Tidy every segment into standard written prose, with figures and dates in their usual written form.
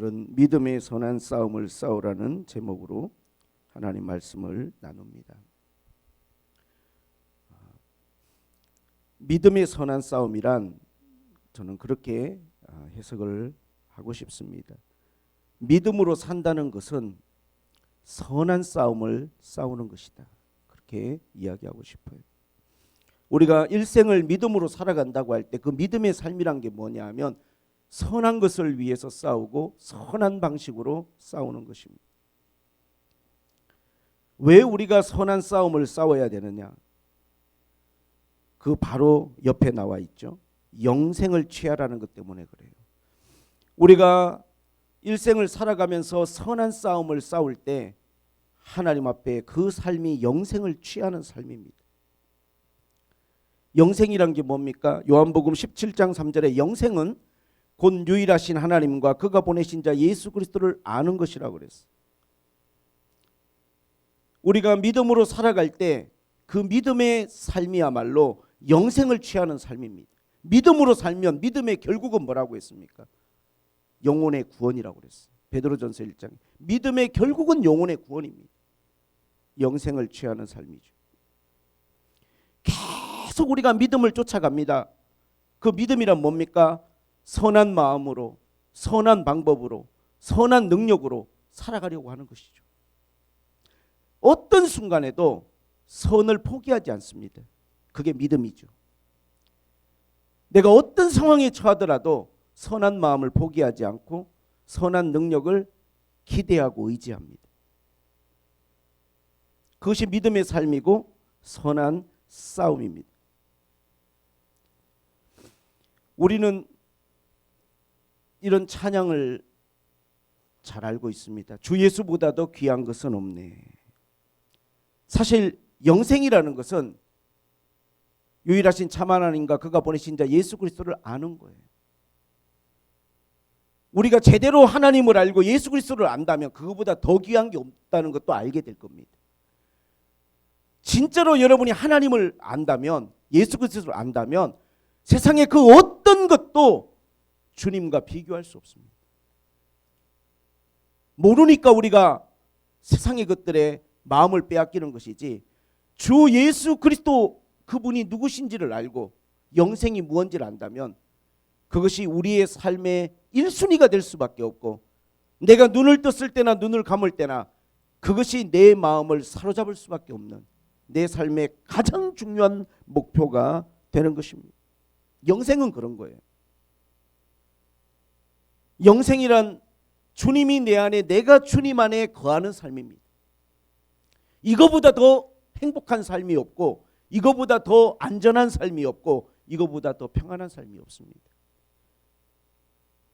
오늘은 믿음의 선한 싸움을 싸우라는 제목으로 하나님 말씀을 나눕니다. 믿음의 선한 싸움이란 저는 그렇게 해석을 하고 싶습니다. 믿음으로 산다는 것은 선한 싸움을 싸우는 것이다. 그렇게 이야기하고 싶어요. 우리가 일생을 믿음으로 살아간다고 할 때 그 믿음의 삶이란 게 뭐냐 하면 선한 것을 위해서 싸우고 선한 방식으로 싸우는 것입니다. 왜 우리가 선한 싸움을 싸워야 되느냐? 그 바로 옆에 나와 있죠. 영생을 취하라는 것 때문에 그래요. 우리가 일생을 살아가면서 선한 싸움을 싸울 때 하나님 앞에 그 삶이 영생을 취하는 삶입니다. 영생이란 게 뭡니까? 요한복음 17장 3절에 영생은 곧 유일하신 하나님과 그가 보내신 자 예수 그리스도를 아는 것이라고 그랬어요. 우리가 믿음으로 살아갈 때 그 믿음의 삶이야말로 영생을 취하는 삶입니다. 믿음으로 살면 믿음의 결국은 뭐라고 했습니까? 영혼의 구원이라고 그랬어요. 베드로전서 1장에 믿음의 결국은 영혼의 구원입니다. 영생을 취하는 삶이죠. 계속 우리가 믿음을 쫓아갑니다. 그 믿음이란 뭡니까? 선한 마음으로, 선한 방법으로, 선한 능력으로 살아가려고 하는 것이죠. 어떤 순간에도 선을 포기하지 않습니다. 그게 믿음이죠. 내가 어떤 상황에 처하더라도 선한 마음을 포기하지 않고 선한 능력을 기대하고 의지합니다. 그것이 믿음의 삶이고 선한 싸움입니다. 우리는 이런 찬양을 잘 알고 있습니다. 주 예수보다도 귀한 것은 없네. 사실 영생이라는 것은 유일하신 참 하나님과 그가 보내신 자 예수 그리스도를 아는 거예요. 우리가 제대로 하나님을 알고 예수 그리스도를 안다면 그거보다 더 귀한 게 없다는 것도 알게 될 겁니다. 진짜로 여러분이 하나님을 안다면, 예수 그리스도를 안다면 세상의 그 어떤 것도 주님과 비교할 수 없습니다. 모르니까 우리가 세상의 것들에 마음을 빼앗기는 것이지, 주 예수 그리스도 그분이 누구신지를 알고 영생이 무엇인지를 안다면 그것이 우리의 삶의 1순위가 될 수밖에 없고, 내가 눈을 떴을 때나 눈을 감을 때나 그것이 내 마음을 사로잡을 수밖에 없는 내 삶의 가장 중요한 목표가 되는 것입니다. 영생은 그런 거예요. 영생이란 주님이 내 안에, 내가 주님 안에 거하는 삶입니다. 이거보다 더 행복한 삶이 없고, 이거보다 더 안전한 삶이 없고, 이거보다 더 평안한 삶이 없습니다.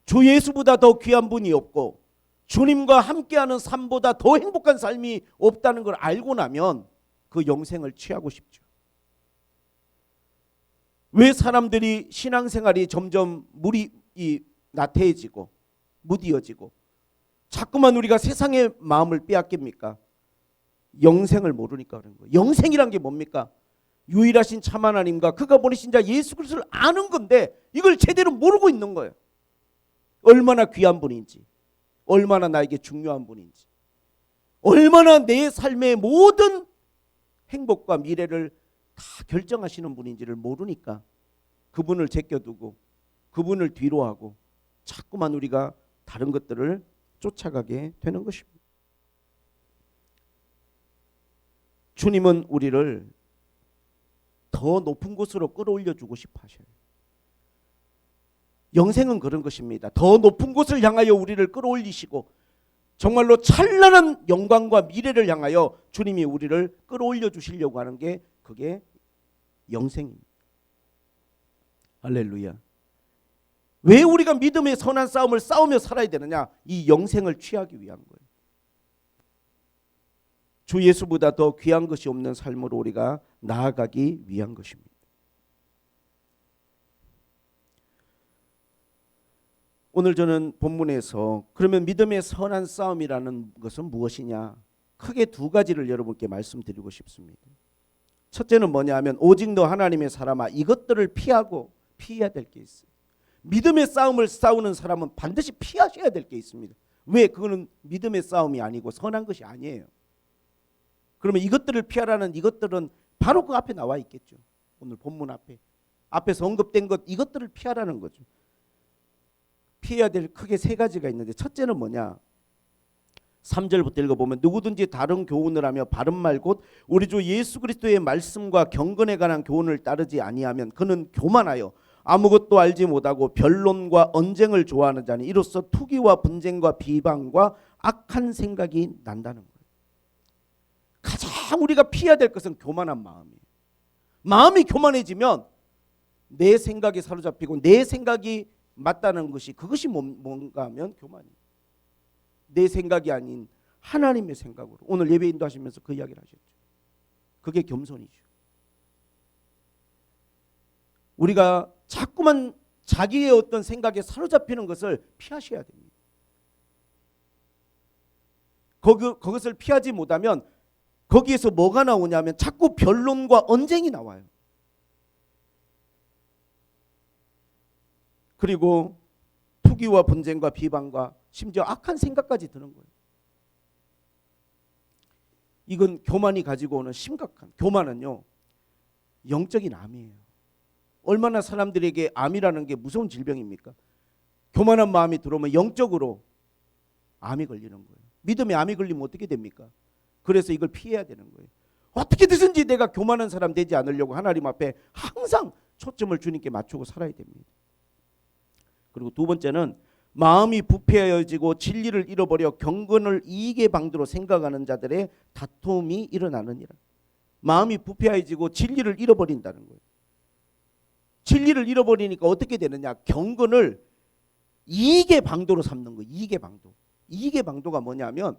주 예수보다 더 귀한 분이 없고, 주님과 함께하는 삶보다 더 행복한 삶이 없다는 걸 알고 나면 그 영생을 취하고 싶죠. 왜 사람들이 신앙생활이 점점 나태해지고 무디어지고 자꾸만 우리가 세상의 마음을 빼앗깁니까? 영생을 모르니까 그런 거예요. 영생이란 게 뭡니까? 유일하신 참 하나님과 그가 보내신 자 예수 그리스도를 아는 건데 이걸 제대로 모르고 있는 거예요. 얼마나 귀한 분인지, 얼마나 나에게 중요한 분인지, 얼마나 내 삶의 모든 행복과 미래를 다 결정하시는 분인지를 모르니까 그분을 제껴두고 그분을 뒤로하고 자꾸만 우리가 다른 것들을 쫓아가게 되는 것입니다. 주님은 우리를 더 높은 곳으로 끌어올려 주고 싶어 하셔요. 영생은 그런 것입니다. 더 높은 곳을 향하여 우리를 끌어올리시고 정말로 찬란한 영광과 미래를 향하여 주님이 우리를 끌어올려 주시려고 하는 게 그게 영생입니다. 할렐루야. 왜 우리가 믿음의 선한 싸움을 싸우며 살아야 되느냐? 이 영생을 취하기 위한 거예요. 주 예수보다 더 귀한 것이 없는 삶으로 우리가 나아가기 위한 것입니다. 오늘 저는 본문에서 그러면 믿음의 선한 싸움이라는 것은 무엇이냐? 크게 두 가지를 여러분께 말씀드리고 싶습니다. 첫째는 뭐냐 하면 오직 너 하나님의 사람아, 이것들을 피해야 될 게 있어요. 믿음의 싸움을 싸우는 사람은 반드시 피하셔야 될 게 있습니다. 왜? 그거는 믿음의 싸움이 아니고 선한 것이 아니에요. 그러면 이것들을 피하라는 이것들은 바로 그 앞에 나와 있겠죠. 오늘 본문 앞에서 언급된 것, 이것들을 피하라는 거죠. 피해야 될 크게 세 가지가 있는데, 첫째는 뭐냐? 3절부터 읽어보면 누구든지 다른 교훈을 하며 바른 말 곧 우리 주 예수 그리스도의 말씀과 경건에 관한 교훈을 따르지 아니하면 그는 교만하여 아무것도 알지 못하고 변론과 언쟁을 좋아하는 자니 이로써 투기와 분쟁과 비방과 악한 생각이 난다는 거예요. 가장 우리가 피해야 될 것은 교만한 마음이에요. 마음이 교만해지면 내 생각에 사로잡히고 내 생각이 맞다는 것이, 그것이 뭔가 하면 교만이에요. 내 생각이 아닌 하나님의 생각으로. 오늘 예배 인도하시면서 그 이야기를 하셨죠. 그게 겸손이죠. 우리가 자꾸만 자기의 어떤 생각에 사로잡히는 것을 피하셔야 됩니다. 그것을 피하지 못하면 거기에서 뭐가 나오냐면 자꾸 변론과 언쟁이 나와요. 그리고 투기와 분쟁과 비방과 심지어 악한 생각까지 드는 거예요. 이건 교만이 가지고 오는 심각한, 교만은요 영적인 암이에요. 얼마나 사람들에게 암이라는 게 무서운 질병입니까? 교만한 마음이 들어오면 영적으로 암이 걸리는 거예요. 믿음에 암이 걸리면 어떻게 됩니까? 그래서 이걸 피해야 되는 거예요. 어떻게든지 내가 교만한 사람 되지 않으려고 하나님 앞에 항상 초점을 주님께 맞추고 살아야 됩니다. 그리고 두 번째는 마음이 부패하여지고 진리를 잃어버려 경건을 이익의 방도로 생각하는 자들의 다툼이 일어나느니라. 마음이 부패해지고 진리를 잃어버린다는 거예요. 진리를 잃어버리니까 어떻게 되느냐? 경건을 이익의 방도로 삼는 거예요. 이익의 방도. 이익의 방도가 뭐냐면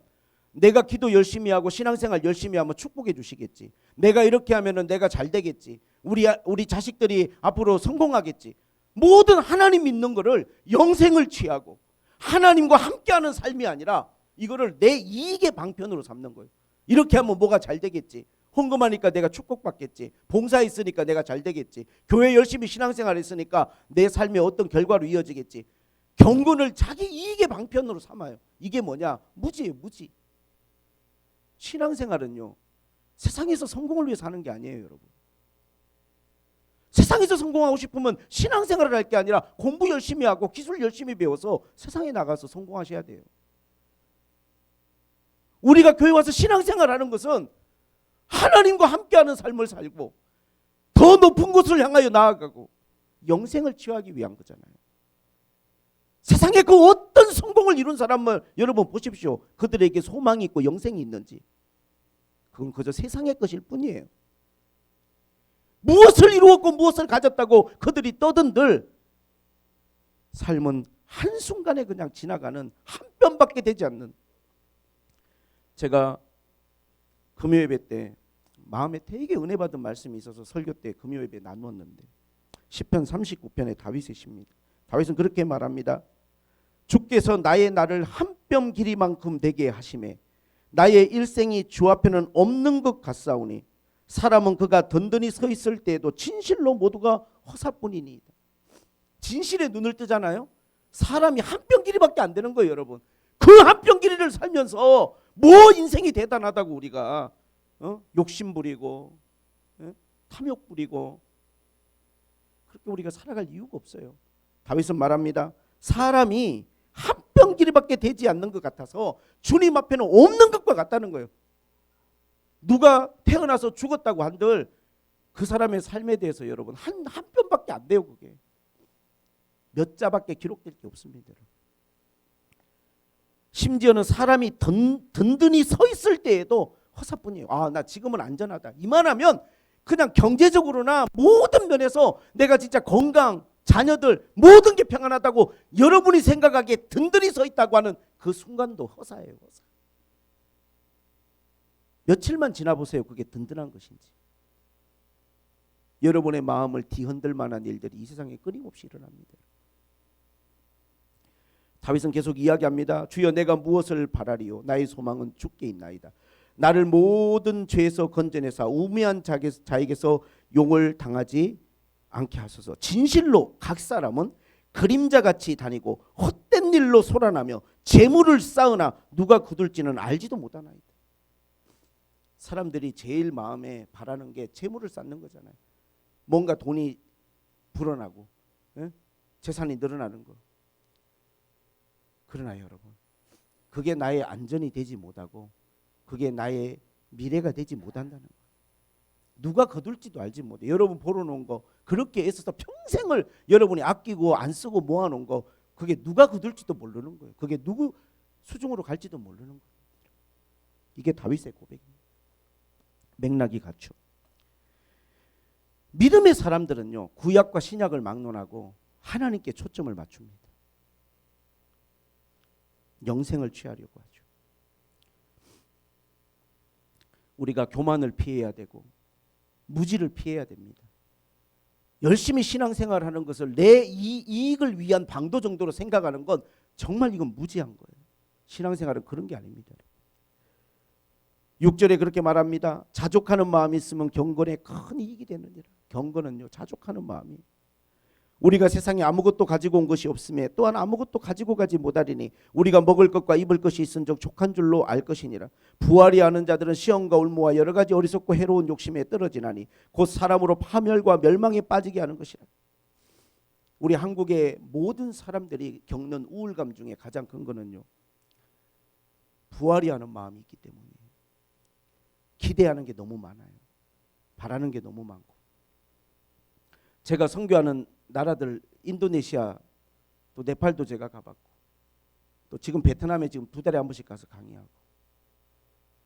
내가 기도 열심히 하고 신앙생활 열심히 하면 축복해 주시겠지. 내가 이렇게 하면은 내가 잘 되겠지. 우리 자식들이 앞으로 성공하겠지. 모든 하나님 믿는 거를 영생을 취하고 하나님과 함께하는 삶이 아니라 이거를 내 이익의 방편으로 삼는 거예요. 이렇게 하면 뭐가 잘 되겠지. 헌금하니까 내가 축복받겠지. 봉사했으니까 내가 잘 되겠지. 교회 열심히 신앙생활 했으니까 내 삶에 어떤 결과로 이어지겠지. 경건을 자기 이익의 방편으로 삼아요. 이게 뭐냐? 무지예요. 무지. 신앙생활은요 세상에서 성공을 위해 사는 게 아니에요, 여러분. 세상에서 성공하고 싶으면 신앙생활을 할 게 아니라 공부 열심히 하고 기술 열심히 배워서 세상에 나가서 성공하셔야 돼요. 우리가 교회 와서 신앙생활하는 것은 하나님과 함께하는 삶을 살고 더 높은 곳을 향하여 나아가고 영생을 취하기 위한 거잖아요. 세상에 그 어떤 성공을 이룬 사람을 여러분 보십시오. 그들에게 소망이 있고 영생이 있는지. 그건 그저 세상의 것일 뿐이에요. 무엇을 이루었고 무엇을 가졌다고 그들이 떠든들 삶은 한순간에 그냥 지나가는, 한 뼘밖에 되지 않는. 제가 금요예배 때 마음에 되게 은혜 받은 말씀이 있어서 설교 때 금요예배 나누었는데 시편 39편의 다윗의 시입니다. 다윗은 그렇게 말합니다. 주께서 나의 날을 한 뼘 길이만큼 되게 하시매 나의 일생이 주 앞에는 없는 것 같사오니 사람은 그가 든든히 서 있을 때에도 진실로 모두가 허사뿐이니이다. 진실에 눈을 뜨잖아요. 사람이 한 뼘 길이밖에 안 되는 거예요, 여러분. 그 한 뼘 길이를 살면서 뭐 인생이 대단하다고 우리가 욕심 부리고 탐욕 부리고 그렇게 우리가 살아갈 이유가 없어요. 다윗은 말합니다. 사람이 한 뼘 길이밖에 되지 않는 것 같아서 주님 앞에는 없는 것과 같다는 거예요. 누가 태어나서 죽었다고 한들 그 사람의 삶에 대해서 여러분 한 뼘밖에 안 돼요. 그게 몇 자밖에 기록될 게 없습니다. 심지어는 사람이 든든히 서 있을 때에도 허사뿐이에요. 나 지금은 안전하다. 이만하면 그냥 경제적으로나 모든 면에서 내가 진짜 건강, 자녀들 모든 게 평안하다고 여러분이 생각하기에 든든히 서 있다고 하는 그 순간도 허사예요. 허사. 며칠만 지나보세요. 그게 든든한 것인지. 여러분의 마음을 뒤흔들 만한 일들이 이 세상에 끊임없이 일어납니다. 다윗은 계속 이야기합니다. 주여 내가 무엇을 바라리요? 나의 소망은 주께 있나이다. 나를 모든 죄에서 건져내사 우매한 자에게서 용을 당하지 않게 하소서. 진실로 각 사람은 그림자같이 다니고 헛된 일로 소란하며 재물을 쌓으나 누가 거둘지는 알지도 못하나이다. 사람들이 제일 마음에 바라는 게 재물을 쌓는 거잖아요. 뭔가 돈이 불어나고 재산이 늘어나는 거. 그러나 여러분, 그게 나의 안전이 되지 못하고 그게 나의 미래가 되지 못한다는 거예요. 누가 거둘지도 알지 못해. 여러분 벌어놓은 거 그렇게 애써서 평생을 여러분이 아끼고 안 쓰고 모아놓은 거 그게 누가 거둘지도 모르는 거예요. 그게 누구 수중으로 갈지도 모르는 거예요. 이게 다윗의 고백입니다. 맥락이 같죠. 믿음의 사람들은요, 구약과 신약을 막론하고 하나님께 초점을 맞춥니다. 영생을 취하려고 하죠. 우리가 교만을 피해야 되고 무지를 피해야 됩니다. 열심히 신앙생활하는 것을 내 이익을 위한 방도 정도로 생각하는 건 정말 이건 무지한 거예요. 신앙생활은 그런 게 아닙니다. 6절에 그렇게 말합니다. 자족하는 마음이 있으면 경건에 큰 이익이 되느니라. 경건은요, 자족하는 마음이. 우리가 세상에 아무것도 가지고 온 것이 없음에 또한 아무것도 가지고 가지 못하리니 우리가 먹을 것과 입을 것이 있은즉 족한 줄로 알 것이니라. 부활이 아는 자들은 시험과 울무와 여러 가지 어리석고 해로운 욕심에 떨어지나니 곧 사람으로 파멸과 멸망에 빠지게 하는 것이라. 우리 한국의 모든 사람들이 겪는 우울감 중에 가장 큰 거는요, 부활이 하는 마음이 있기 때문이에요. 기대하는 게 너무 많아요. 바라는 게 너무 많고. 제가 선교하는 나라들 인도네시아 또 네팔도 제가 가봤고 또 지금 베트남에 지금 2달에 한 번씩 가서 강의하고,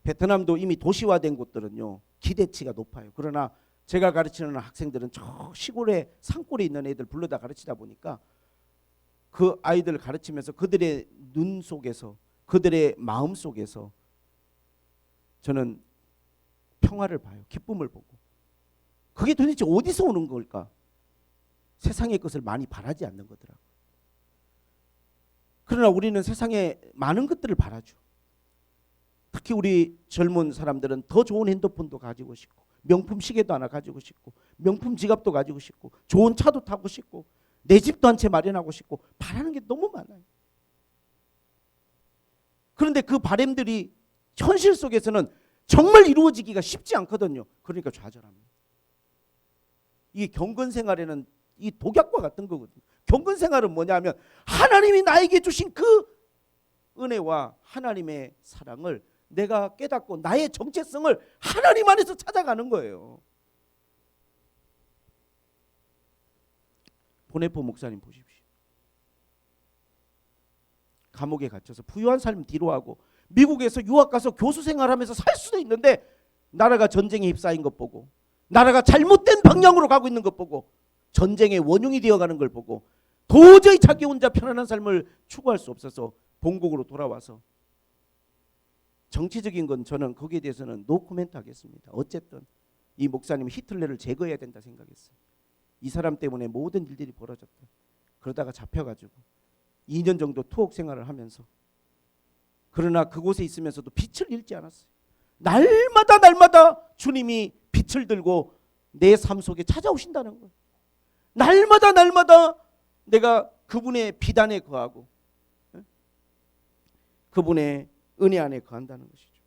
베트남도 이미 도시화된 곳들은요 기대치가 높아요. 그러나 제가 가르치는 학생들은 저 시골에 산골에 있는 애들 불러다 가르치다 보니까 그 아이들을 가르치면서 그들의 눈 속에서 그들의 마음 속에서 저는 평화를 봐요. 기쁨을 보고. 그게 도대체 어디서 오는 걸까? 세상의 것을 많이 바라지 않는 거더라고요. 그러나 우리는 세상에 많은 것들을 바라죠. 특히 우리 젊은 사람들은 더 좋은 핸드폰도 가지고 싶고 명품 시계도 하나 가지고 싶고 명품 지갑도 가지고 싶고 좋은 차도 타고 싶고 내 집도 한 채 마련하고 싶고 바라는 게 너무 많아요. 그런데 그 바람들이 현실 속에서는 정말 이루어지기가 쉽지 않거든요. 그러니까 좌절합니다. 이게 경건 생활에는 이 독약과 같은 거거든요. 경건 생활은 뭐냐면 하나님이 나에게 주신 그 은혜와 하나님의 사랑을 내가 깨닫고 나의 정체성을 하나님 안에서 찾아가는 거예요. 보네포 목사님 보십시오. 감옥에 갇혀서 부유한 삶 뒤로하고 미국에서 유학 가서 교수 생활하면서 살 수도 있는데 나라가 전쟁에 휩싸인 것 보고 나라가 잘못된 방향으로 가고 있는 것 보고 전쟁의 원흉이 되어가는 걸 보고 도저히 자기 혼자 편안한 삶을 추구할 수 없어서 본국으로 돌아와서, 정치적인 건 저는 거기에 대해서는 노 코멘트 하겠습니다. 어쨌든 이 목사님은 히틀러를 제거해야 된다 생각했어요. 이 사람 때문에 모든 일들이 벌어졌다. 그러다가 잡혀가지고 2년 정도 투옥 생활을 하면서, 그러나 그곳에 있으면서도 빛을 잃지 않았어요. 날마다 주님이 빛을 들고 내 삶 속에 찾아오신다는 거예요. 날마다 내가 그분의 비단에 거하고 그분의 은혜 안에 거한다는 것이죠.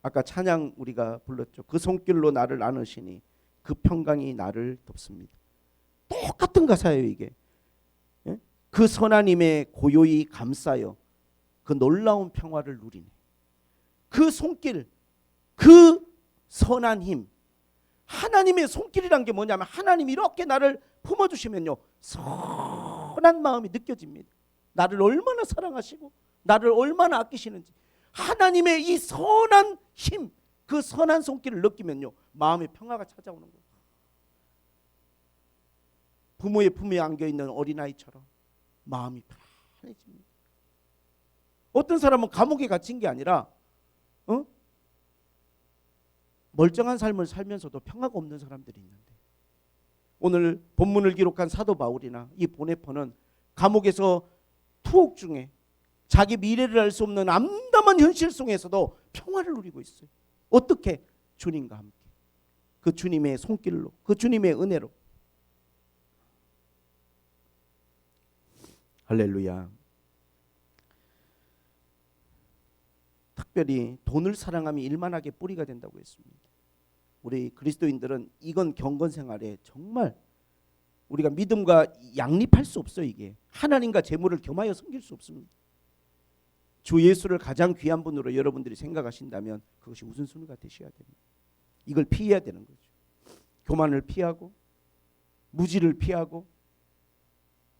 아까 찬양 우리가 불렀죠. 그 손길로 나를 안으시니 그 평강이 나를 덮습니다. 똑같은 가사예요 이게. 그 선하님의 고요히 감싸여 그 놀라운 평화를 누리네. 그 손길, 그 선한 힘, 하나님의 손길이란 게 뭐냐면 하나님이 이렇게 나를 품어주시면요 선한 마음이 느껴집니다. 나를 얼마나 사랑하시고 나를 얼마나 아끼시는지 하나님의 이 선한 힘, 그 선한 손길을 느끼면요 마음의 평화가 찾아오는 거예요. 부모의 품에 안겨있는 어린아이처럼 마음이 편안해집니다. 어떤 사람은 감옥에 갇힌 게 아니라 멀쩡한 삶을 살면서도 평화가 없는 사람들이 있는데, 오늘 본문을 기록한 사도 바울이나 이 보네포는 감옥에서 투옥 중에 자기 미래를 알 수 없는 암담한 현실 속에서도 평화를 누리고 있어요. 어떻게? 주님과 함께, 그 주님의 손길로, 그 주님의 은혜로. 할렐루야. 특별히 돈을 사랑하면 일만하게 뿌리가 된다고 했습니다. 우리 그리스도인들은 이건 경건 생활에 정말 우리가 믿음과 양립할 수 없어요. 이게 하나님과 재물을 겸하여 섬길 수 없습니다. 주 예수를 가장 귀한 분으로 여러분들이 생각하신다면 그것이 우선순위가 되셔야 됩니다. 이걸 피해야 되는 거죠. 교만을 피하고 무지를 피하고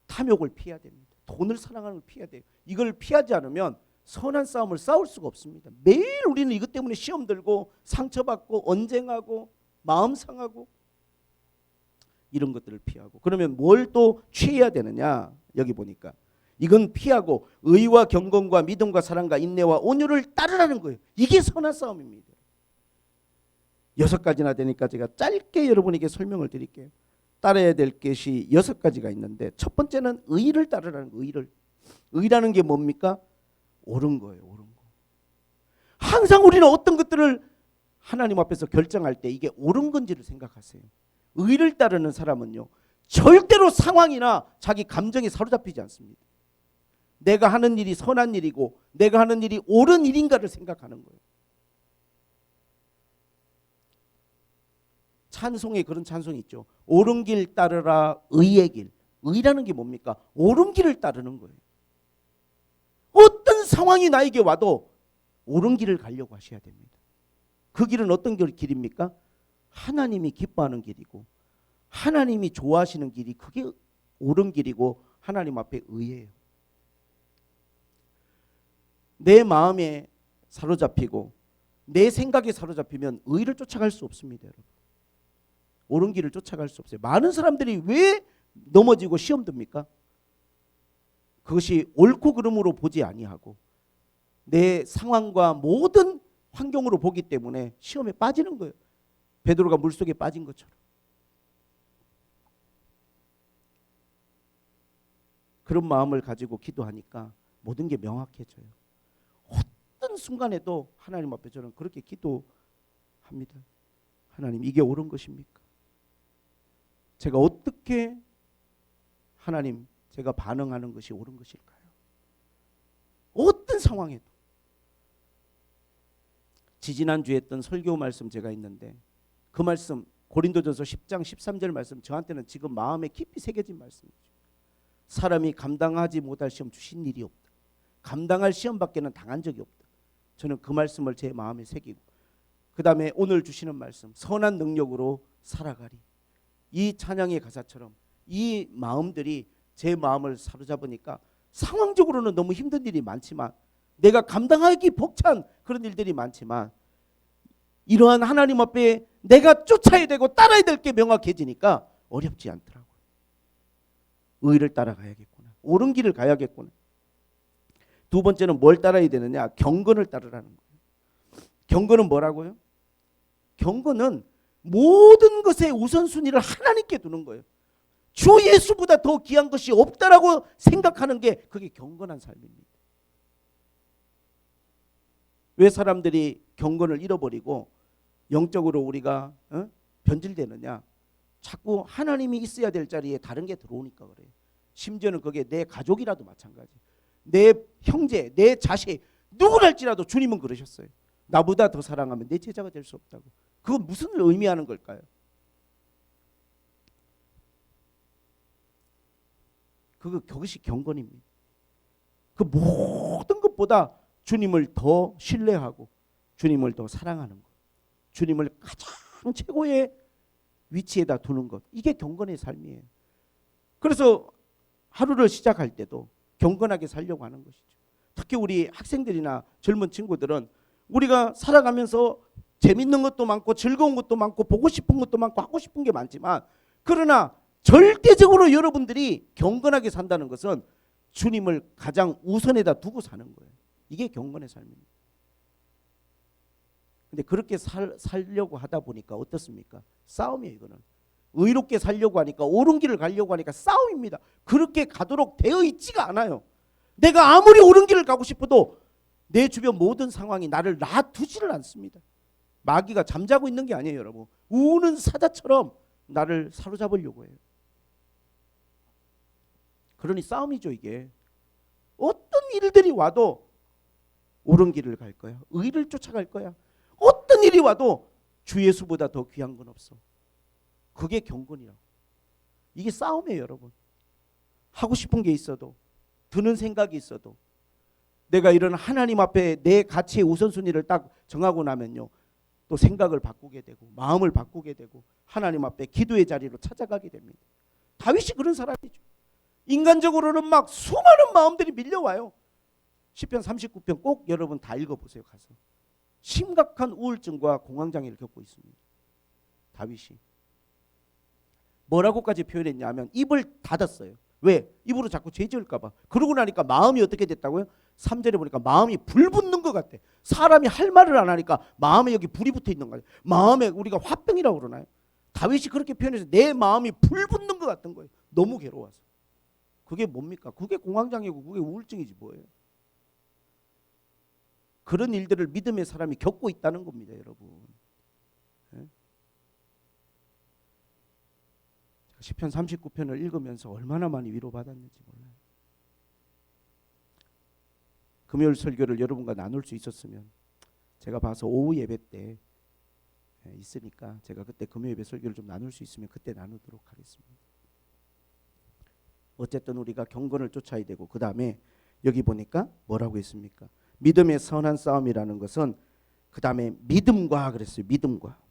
탐욕을 피해야 됩니다. 돈을 사랑하는 걸 피해야 돼요. 이걸 피하지 않으면 선한 싸움을 싸울 수가 없습니다. 매일 우리는 이것 때문에 시험 들고 상처받고 언쟁하고 마음 상하고 이런 것들을 피하고, 그러면 뭘 또 취해야 되느냐? 여기 보니까 이건 피하고 의와 경건과 믿음과 사랑과 인내와 온유를 따르라는 거예요. 이게 선한 싸움입니다. 6가지나 되니까 제가 짧게 여러분에게 설명을 드릴게요. 따라야 될 것이 6가지가 있는데, 첫 번째는 의를 따르라는 거예요. 의를. 의라는 게 뭡니까? 옳은 거예요. 옳은 거. 항상 우리는 어떤 것들을 하나님 앞에서 결정할 때 이게 옳은 건지를 생각하세요. 의를 따르는 사람은요, 절대로 상황이나 자기 감정에 사로잡히지 않습니다. 내가 하는 일이 선한 일이고 내가 하는 일이 옳은 일인가를 생각하는 거예요. 찬송에 그런 찬송이 있죠. 옳은 길 따르라 의의 길. 의라는 게 뭡니까? 옳은 길을 따르는 거예요. 어떤 상황이 나에게 와도 옳은 길을 가려고 하셔야 됩니다. 그 길은 어떤 길입니까? 하나님이 기뻐하는 길이고 하나님이 좋아하시는 길이, 그게 옳은 길이고 하나님 앞에 의예요. 내 마음에 사로잡히고 내 생각에 사로잡히면 의를 쫓아갈 수 없습니다, 여러분. 옳은 길을 쫓아갈 수 없어요. 많은 사람들이 왜 넘어지고 시험 듭니까? 그것이 옳고 그름으로 보지 아니하고 내 상황과 모든 환경으로 보기 때문에 시험에 빠지는 거예요. 베드로가 물속에 빠진 것처럼. 그런 마음을 가지고 기도하니까 모든 게 명확해져요. 어떤 순간에도 하나님 앞에 저는 그렇게 기도합니다. 하나님, 이게 옳은 것입니까? 제가 어떻게 하나님, 제가 반응하는 것이 옳은 것일까요? 어떤 상황에도. 지지난주에 했던 설교 말씀 제가 있는데, 그 말씀 고린도전서 10장 13절 말씀, 저한테는 지금 마음에 깊이 새겨진 말씀이죠. 사람이 감당하지 못할 시험 주신 일이 없다. 감당할 시험밖에는 당한 적이 없다. 저는 그 말씀을 제 마음에 새기고, 그 다음에 오늘 주시는 말씀, 선한 능력으로 살아가리. 이 찬양의 가사처럼 이 마음들이 제 마음을 사로잡으니까 상황적으로는 너무 힘든 일이 많지만, 내가 감당하기 벅찬 그런 일들이 많지만, 이러한 하나님 앞에 내가 쫓아야 되고 따라야 될 게 명확해지니까 어렵지 않더라고요. 의를 따라가야겠구나. 옳은 길을 가야겠구나. 두 번째는 뭘 따라야 되느냐? 경건을 따르라는 거예요. 경건은 뭐라고요? 경건은 모든 것의 우선순위를 하나님께 두는 거예요. 주 예수보다 더 귀한 것이 없다라고 생각하는 게, 그게 경건한 삶입니다. 왜 사람들이 경건을 잃어버리고 영적으로 우리가 변질되느냐? 자꾸 하나님이 있어야 될 자리에 다른 게 들어오니까 그래요. 심지어는 그게 내 가족이라도 마찬가지. 내 형제, 내 자식, 누구랄지라도 주님은 그러셨어요. 나보다 더 사랑하면 내 제자가 될 수 없다고. 그건 무슨 의미하는 걸까요? 그것이 경건입니다. 그 모든 것보다 주님을 더 신뢰하고 주님을 더 사랑하는 것, 주님을 가장 최고의 위치에다 두는 것, 이게 경건의 삶이에요. 그래서 하루를 시작할 때도 경건하게 살려고 하는 것이죠. 특히 우리 학생들이나 젊은 친구들은 우리가 살아가면서 재밌는 것도 많고 즐거운 것도 많고 보고 싶은 것도 많고 하고 싶은 게 많지만, 그러나 절대적으로 여러분들이 경건하게 산다는 것은 주님을 가장 우선에다 두고 사는 거예요. 이게 경건의 삶입니다. 근데 그렇게 살려고 하다 보니까 어떻습니까? 싸움이에요. 이거는 의롭게 살려고 하니까, 옳은 길을 가려고 하니까 싸움입니다. 그렇게 가도록 되어 있지가 않아요. 내가 아무리 옳은 길을 가고 싶어도 내 주변 모든 상황이 나를 놔두지를 않습니다. 마귀가 잠자고 있는 게 아니에요, 여러분. 우는 사자처럼 나를 사로잡으려고 해요. 그러니 싸움이죠, 이게. 어떤 일들이 와도 옳은 길을 갈 거야. 의를 쫓아갈 거야. 어떤 일이 와도 주 예수보다 더 귀한 건 없어. 그게 경건이라고. 이게 싸움이에요, 여러분. 하고 싶은 게 있어도, 드는 생각이 있어도, 내가 이런 하나님 앞에 내 가치의 우선순위를 딱 정하고 나면요, 또 생각을 바꾸게 되고 마음을 바꾸게 되고 하나님 앞에 기도의 자리로 찾아가게 됩니다. 다윗이 그런 사람이죠. 인간적으로는 막 수많은 마음들이 밀려와요. 시편 39편 꼭 여러분 다 읽어보세요. 가서 심각한 우울증과 공황장애를 겪고 있습니다. 다윗이 뭐라고까지 표현했냐면 입을 닫았어요. 왜? 입으로 자꾸 죄 지을까 봐. 그러고 나니까 마음이 어떻게 됐다고요? 3절에 보니까 마음이 불 붙는 것 같아. 사람이 할 말을 안 하니까 마음에 여기 불이 붙어 있는 거예요. 마음에 우리가 화병이라고 그러나요? 다윗이 그렇게 표현해서 내 마음이 불 붙는 것 같은 거예요. 너무 괴로워서. 그게 뭡니까? 그게 공황장애고 그게 우울증이지 뭐예요. 그런 일들을 믿음의 사람이 겪고 있다는 겁니다, 여러분. 시편 39편을 읽으면서 얼마나 많이 위로받았는지 몰라요. 금요일 설교를 여러분과 나눌 수 있었으면 제가 봐서 오후 예배 때 있으니까 제가 그때 금요 예배 설교를 좀 나눌 수 있으면 그때 나누도록 하겠습니다. 어쨌든 우리가 경건을 쫓아야 되고 그 다음에 여기 보니까 뭐라고 했습니까? 믿음의 선한 싸움이라는 것은 그 다음에 믿음과 그랬어요. 믿음과.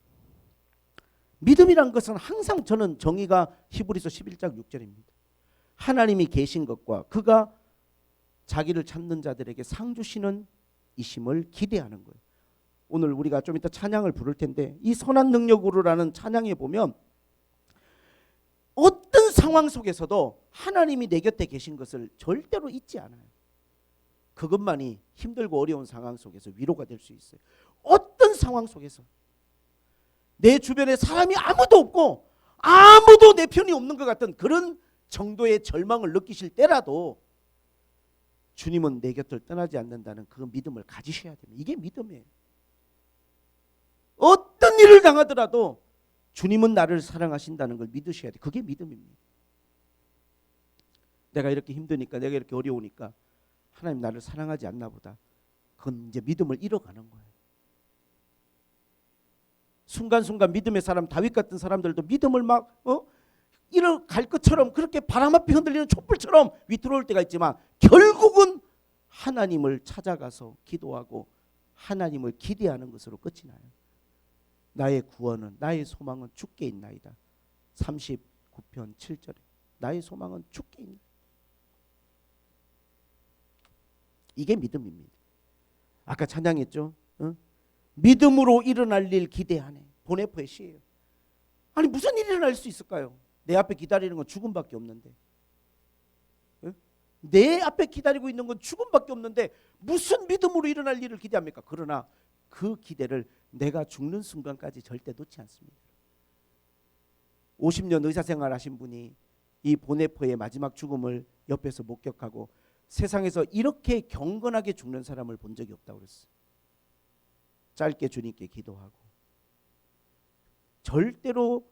믿음이란 것은 항상 저는 정의가 히브리서 11장 6절입니다. 하나님이 계신 것과 그가 자기를 찾는 자들에게 상 주시는 이심을 기대하는 거예요. 오늘 우리가 좀 이따 찬양을 부를 텐데 이 선한 능력으로라는 찬양에 보면 어떤 상황 속에서도 하나님이 내 곁에 계신 것을 절대로 잊지 않아요. 그것만이 힘들고 어려운 상황 속에서 위로가 될 수 있어요. 어떤 상황 속에서 내 주변에 사람이 아무도 없고 아무도 내 편이 없는 것 같은 그런 정도의 절망을 느끼실 때라도 주님은 내 곁을 떠나지 않는다는 그 믿음을 가지셔야 됩니다. 이게 믿음이에요. 어떤 일을 당하더라도 주님은 나를 사랑하신다는 걸 믿으셔야 돼요. 그게 믿음입니다. 내가 이렇게 힘드니까 내가 이렇게 어려우니까 하나님 나를 사랑하지 않나 보다. 그건 이제 믿음을 잃어가는 거예요. 순간순간 믿음의 사람 다윗 같은 사람들도 믿음을 막 잃어갈 것처럼 그렇게 바람 앞에 흔들리는 촛불처럼 위태로울 때가 있지만 결국은 하나님을 찾아가서 기도하고 하나님을 기대하는 것으로 끝이 나요. 나의 구원은 나의 소망은 주께 있나이다. 39편 7절에 나의 소망은 주께 있나이다. 이게 믿음입니다. 아까 찬양했죠. 믿음으로 일어날 일 기대하네. 보네포의 시예요. 아니 무슨 일이 일어날 수 있을까요? 내 앞에 기다리는 건 죽음밖에 없는데. 내 앞에 기다리고 있는 건 죽음밖에 없는데 무슨 믿음으로 일어날 일을 기대합니까? 그러나 그 기대를 내가 죽는 순간까지 절대 놓지 않습니다. 50년 의사생활 하신 분이 이 보네포의 마지막 죽음을 옆에서 목격하고 세상에서 이렇게 경건하게 죽는 사람을 본 적이 없다고 그랬어요. 짧게 주님께 기도하고 절대로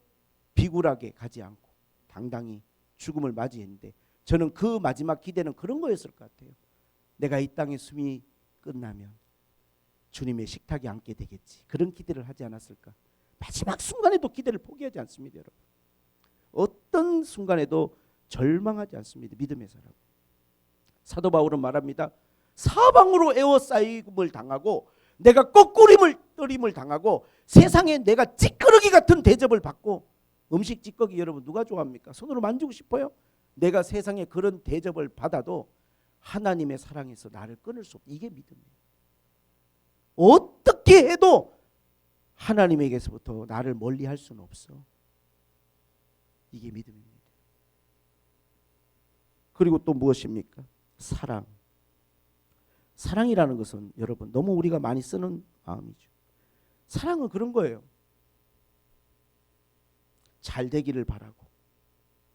비굴하게 가지 않고 당당히 죽음을 맞이했는데 저는 그 마지막 기대는 그런 거였을 것 같아요. 내가 이 땅의 숨이 끝나면 주님의 식탁에 앉게 되겠지. 그런 기대를 하지 않았을까. 마지막 순간에도 기대를 포기하지 않습니다, 여러분. 어떤 순간에도 절망하지 않습니다. 믿음의 사람. 사도 바울은 말합니다. 사방으로 에워싸임을 당하고 내가 거꾸림을 떨림을 당하고 세상에 내가 찌꺼러기 같은 대접을 받고 음식 찌꺼기 여러분 누가 좋아합니까? 손으로 만지고 싶어요? 내가 세상에 그런 대접을 받아도 하나님의 사랑에서 나를 끊을 수 없다. 이게 믿음이에요. 어떻게 해도 하나님에게서부터 나를 멀리할 수는 없어. 이게 믿음입니다. 그리고 또 무엇입니까? 사랑. 사랑이라는 것은 여러분 너무 우리가 많이 쓰는 마음이죠. 사랑은 그런 거예요. 잘 되기를 바라고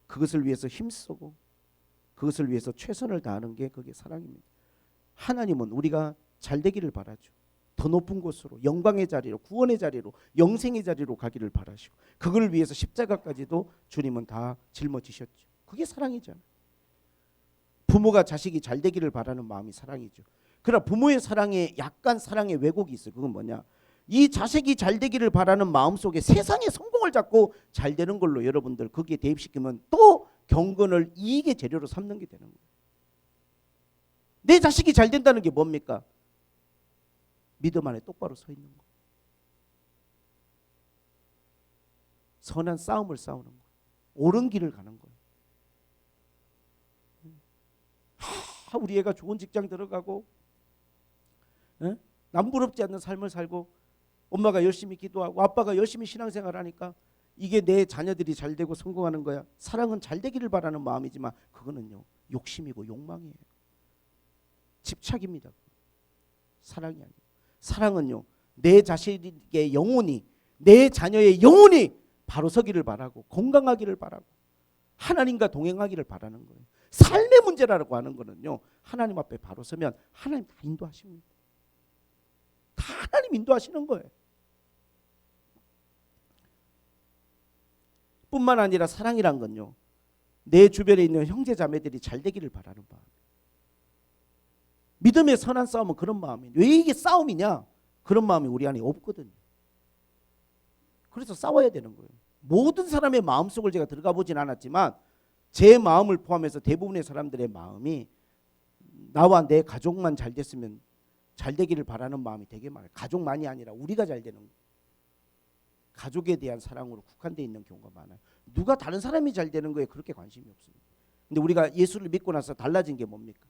그것을 위해서 힘쓰고 그것을 위해서 최선을 다하는 게 그게 사랑입니다. 하나님은 우리가 잘 되기를 바라죠. 더 높은 곳으로 영광의 자리로 구원의 자리로 영생의 자리로 가기를 바라시고 그걸 위해서 십자가까지도 주님은 다 짊어지셨죠. 그게 사랑이잖아요. 부모가 자식이 잘 되기를 바라는 마음이 사랑이죠. 그러나 부모의 사랑에 약간 사랑의 왜곡이 있어요. 그건 뭐냐? 이 자식이 잘 되기를 바라는 마음 속에 세상의 성공을 잡고 잘 되는 걸로 여러분들 거기에 대입시키면 또 경건을 이익의 재료로 삼는 게 되는 거예요. 내 자식이 잘 된다는 게 뭡니까? 믿음 안에 똑바로 서 있는 거예요. 선한 싸움을 싸우는 거예요. 옳은 길을 가는 거예요. 우리 애가 좋은 직장 들어가고 남부럽지 않는 삶을 살고 엄마가 열심히 기도하고 아빠가 열심히 신앙생활을 하니까 이게 내 자녀들이 잘 되고 성공하는 거야. 사랑은 잘 되기를 바라는 마음이지만 그거는요 욕심이고 욕망이에요. 집착입니다. 사랑이 아니에요. 사랑은요 내 자식의 영혼이 내 자녀의 영혼이 바로 서기를 바라고 건강하기를 바라고 하나님과 동행하기를 바라는 거예요. 삶의 문제라고 하는 거는요 하나님 앞에 바로 서면 하나님 다 인도하십니다. 다 하나님 인도하시는 거예요. 뿐만 아니라 사랑이란 건요 내 주변에 있는 형제 자매들이 잘 되기를 바라는 마음. 믿음의 선한 싸움은 그런 마음이에요. 왜 이게 싸움이냐? 그런 마음이 우리 안에 없거든요. 그래서 싸워야 되는 거예요. 모든 사람의 마음속을 제가 들어가 보진 않았지만 제 마음을 포함해서 대부분의 사람들의 마음이 나와 내 가족만 잘 됐으면 잘 되기를 바라는 마음이 되게 많아요. 가족만이 아니라 우리가 잘 되는 거예요. 가족에 대한 사랑으로 국한되어 있는 경우가 많아요. 누가 다른 사람이 잘 되는 거에 그렇게 관심이 없습니다. 근데 우리가 예수를 믿고 나서 달라진 게 뭡니까?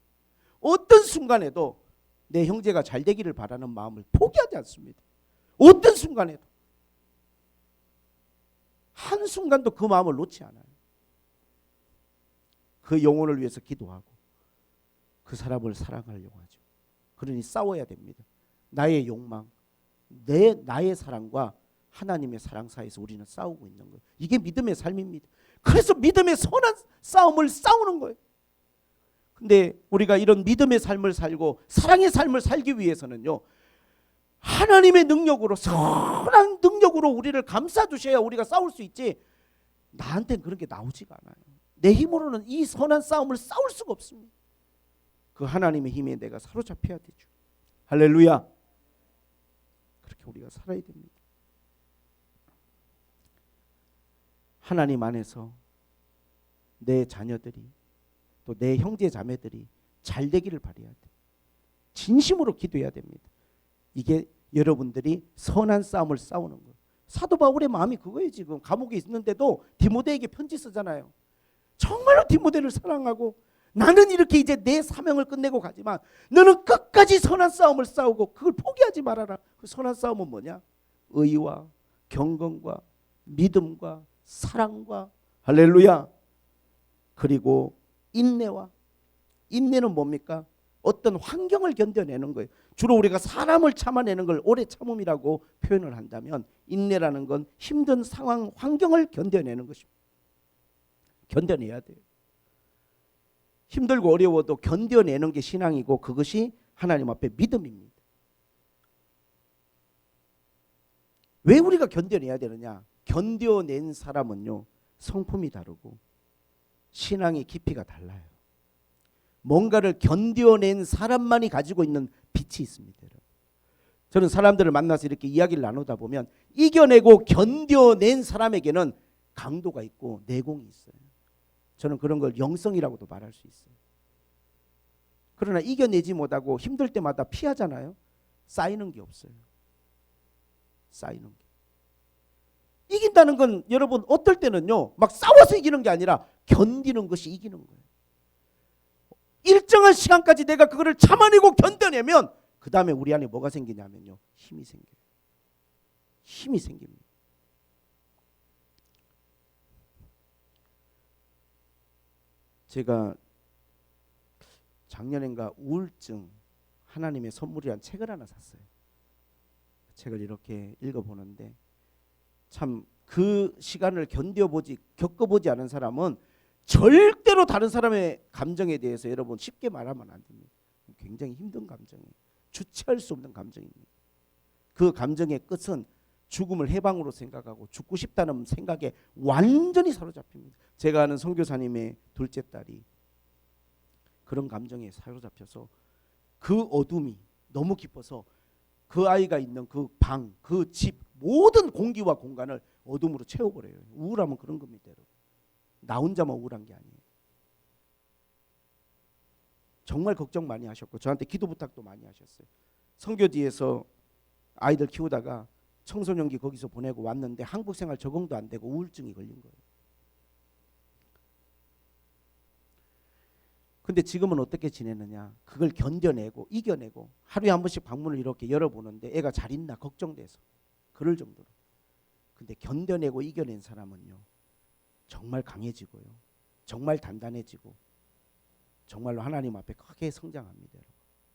어떤 순간에도 내 형제가 잘 되기를 바라는 마음을 포기하지 않습니다. 어떤 순간에도 한순간도 그 마음을 놓지 않아요. 그 영혼을 위해서 기도하고 그 사람을 사랑하려고 하죠. 그러니 싸워야 됩니다. 나의 욕망, 나의 사랑과 하나님의 사랑 사이에서 우리는 싸우고 있는 거예요. 이게 믿음의 삶입니다. 그래서 믿음의 선한 싸움을 싸우는 거예요. 근데 우리가 이런 믿음의 삶을 살고 사랑의 삶을 살기 위해서는요 하나님의 능력으로 선한 능력으로 우리를 감싸주셔야 우리가 싸울 수 있지 나한테는 그런 게 나오지가 않아요. 내 힘으로는 이 선한 싸움을 싸울 수가 없습니다. 그 하나님의 힘에 내가 사로잡혀야 되죠. 할렐루야. 그렇게 우리가 살아야 됩니다. 하나님 안에서 내 자녀들이 또 내 형제 자매들이 잘 되기를 바라야 돼. 진심으로 기도해야 됩니다. 이게 여러분들이 선한 싸움을 싸우는 거예요. 사도 바울의 마음이 그거예요. 지금 감옥에 있는데도 디모데에게 편지 쓰잖아요. 정말로 디모데를 사랑하고 나는 이렇게 이제 내 사명을 끝내고 가지만 너는 끝까지 선한 싸움을 싸우고 그걸 포기하지 말아라. 그 선한 싸움은 뭐냐? 의와 경건과 믿음과 사랑과 할렐루야. 그리고 인내와 인내는 뭡니까? 어떤 환경을 견뎌내는 거예요. 주로 우리가 사람을 참아내는 걸 오래 참음이라고 표현을 한다면 인내라는 건 힘든 상황, 환경을 견뎌내는 것입니다. 견뎌내야 돼요. 힘들고 어려워도 견뎌내는 게 신앙이고 그것이 하나님 앞에 믿음입니다. 왜 우리가 견뎌내야 되느냐? 견뎌낸 사람은요 성품이 다르고 신앙의 깊이가 달라요. 뭔가를 견뎌낸 사람만이 가지고 있는 빛이 있습니다. 저는 사람들을 만나서 이렇게 이야기를 나누다 보면 이겨내고 견뎌낸 사람에게는 강도가 있고 내공이 있어요. 저는 그런 걸 영성이라고도 말할 수 있어요. 그러나 이겨내지 못하고 힘들 때마다 피하잖아요. 쌓이는 게 없어요. 쌓이는 게. 이긴다는 건 여러분 어떨 때는요 막 싸워서 이기는 게 아니라 견디는 것이 이기는 거예요. 일정한 시간까지 내가 그거를 참아내고 견뎌내면 그 다음에 우리 안에 뭐가 생기냐면요 힘이 생겨요. 힘이 생깁니다. 제가 작년인가 우울증 하나님의 선물이란 책을 하나 샀어요. 책을 이렇게 읽어보는데 참 그 시간을 겪어보지 않은 사람은 절대로 다른 사람의 감정에 대해서 여러분 쉽게 말하면 안 됩니다. 굉장히 힘든 감정이에요. 주체할 수 없는 감정입니다. 그 감정의 끝은 죽음을 해방으로 생각하고 죽고 싶다는 생각에 완전히 사로잡힙니다. 제가 아는 선교사님의 둘째 딸이 그런 감정에 사로잡혀서 그 어둠이 너무 깊어서 그 아이가 있는 그 방, 그 집 모든 공기와 공간을 어둠으로 채워버려요. 우울하면 그런 겁니다, 여러분. 나 혼자만 우울한 게 아니에요. 정말 걱정 많이 하셨고 저한테 기도 부탁도 많이 하셨어요. 선교지에서 아이들 키우다가 청소년기 거기서 보내고 왔는데 한국 생활 적응도 안 되고 우울증이 걸린 거예요. 근데 지금은 어떻게 지내느냐? 그걸 견뎌내고 이겨내고 하루에 한 번씩 방문을 이렇게 열어보는데 애가 잘 있나 걱정돼서 그럴 정도로. 근데 견뎌내고 이겨낸 사람은요 정말 강해지고요, 정말 단단해지고 정말로 하나님 앞에 크게 성장합니다.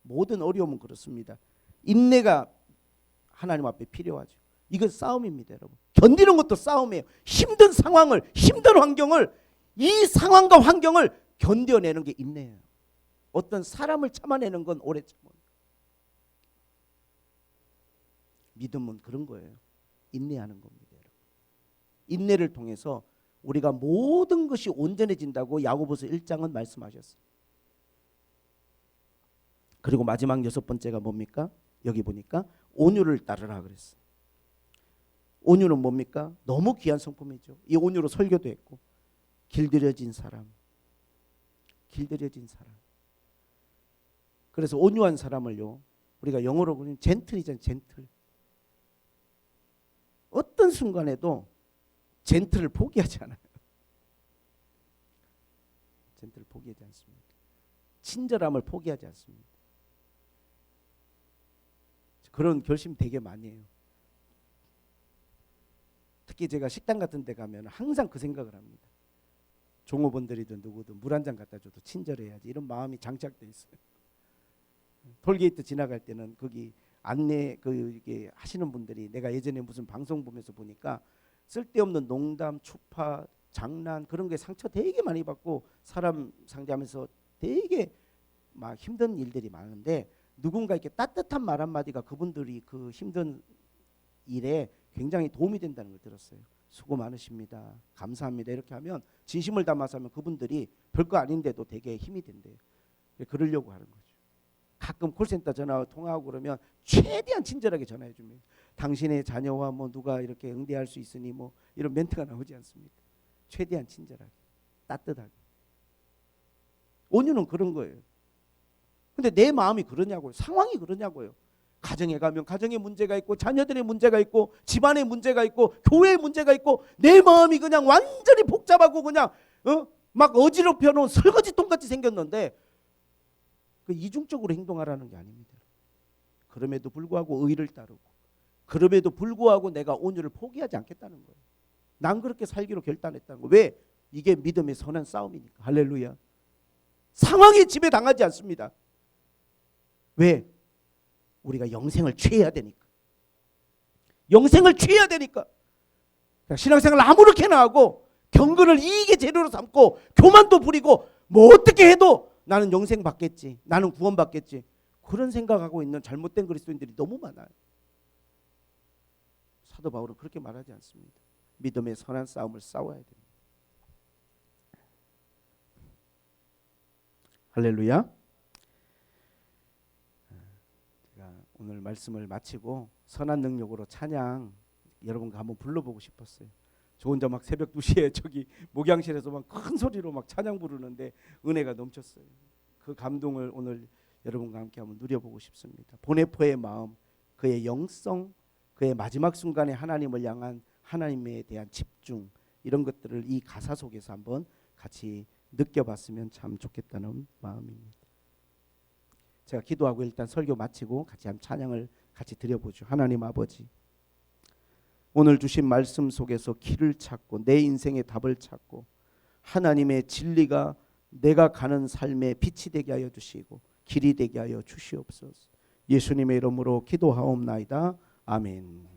모든 어려움은 그렇습니다. 인내가 하나님 앞에 필요하죠. 이건 싸움입니다, 여러분. 견디는 것도 싸움이에요. 힘든 상황을, 힘든 환경을, 이 상황과 환경을 견뎌내는 게 인내예요. 어떤 사람을 참아내는 건 오래 참아요. 믿음은 그런 거예요. 인내하는 겁니다, 여러분. 인내를 통해서 우리가 모든 것이 온전해진다고 야고보서 1장은 말씀하셨어요. 그리고 마지막 6번째가 뭡니까? 여기 보니까 온유를 따르라 그랬어요. 온유는 뭡니까? 너무 귀한 성품이죠. 이 온유로 설교도 했고 길들여진 사람, 길들여진 사람. 그래서 온유한 사람을요 우리가 영어로 보면 젠틀이잖아요. 젠틀. 어떤 순간에도 젠틀을 포기하지 않아요. 젠틀을 포기하지 않습니다. 친절함을 포기하지 않습니다. 그런 결심 되게 많이 해요. 특히 제가 식당 같은 데 가면 항상 그 생각을 합니다. 종업원들이든 누구든 물 한 잔 갖다 줘도 친절해야지, 이런 마음이 장착돼 있어요. 톨게이트 지나갈 때는 거기 안내 이게 하시는 분들이, 내가 예전에 무슨 방송 보면서 보니까 쓸데없는 농담, 추파, 장난 그런 게 상처 되게 많이 받고 사람 상대하면서 되게 막 힘든 일들이 많은데 누군가 이렇게 따뜻한 말 한마디가 그분들이 그 힘든 일에 굉장히 도움이 된다는 걸 들었어요. 수고 많으십니다. 감사합니다. 이렇게 하면 진심을 담아서 하면 그분들이 별거 아닌데도 되게 힘이 된대요. 그러려고 하는 거죠. 가끔 콜센터 전화 통화하고 그러면 최대한 친절하게 전화해 줍니다. 당신의 자녀와 뭐 누가 이렇게 응대할 수 있으니 뭐 이런 멘트가 나오지 않습니까? 최대한 친절하게, 따뜻하게. 온유는 그런 거예요. 근데 내 마음이 그러냐고요. 상황이 그러냐고요. 가정에 가면 가정에 문제가 있고 자녀들의 문제가 있고 집안에 문제가 있고 교회에 문제가 있고 내 마음이 그냥 완전히 복잡하고 그냥 막 어지럽혀 놓은 설거지통 같이 생겼는데 그 이중적으로 행동하라는 게 아닙니다. 그럼에도 불구하고 의를 따르고 그럼에도 불구하고 내가 온유를 포기하지 않겠다는 거예요. 난 그렇게 살기로 결단했다는 거예요. 왜? 이게 믿음의 선한 싸움이니까. 할렐루야. 상황에 지배당하지 않습니다. 왜? 우리가 영생을 취해야 되니까. 영생을 취해야 되니까. 신앙생활 아무렇게나 하고 경건을 이익의 재료로 삼고 교만도 부리고 뭐 어떻게 해도 나는 영생 받겠지, 나는 구원 받겠지, 그런 생각하고 있는 잘못된 그리스도인들이 너무 많아요. 사도 바울은 그렇게 말하지 않습니다. 믿음의 선한 싸움을 싸워야 됩니다. 할렐루야. 제가 오늘 말씀을 마치고 선한 능력으로 찬양 여러분과 한번 불러보고 싶었어요. 저 혼자 막 새벽 2시에 저기 목양실에서 막 큰 소리로 막 찬양 부르는데 은혜가 넘쳤어요. 그 감동을 오늘 여러분과 함께 한번 누려보고 싶습니다. 보네포의 마음, 그의 영성, 그의 마지막 순간에 하나님을 향한 하나님에 대한 집중, 이런 것들을 이 가사 속에서 한번 같이 느껴봤으면 참 좋겠다는 마음입니다. 제가 기도하고 일단 설교 마치고 같이 한 찬양을 같이 드려보죠. 하나님 아버지, 오늘 주신 말씀 속에서 길을 찾고 내 인생의 답을 찾고 하나님의 진리가 내가 가는 삶의 빛이 되게 하여 주시고 길이 되게 하여 주시옵소서. 예수님의 이름으로 기도하옵나이다. 아멘.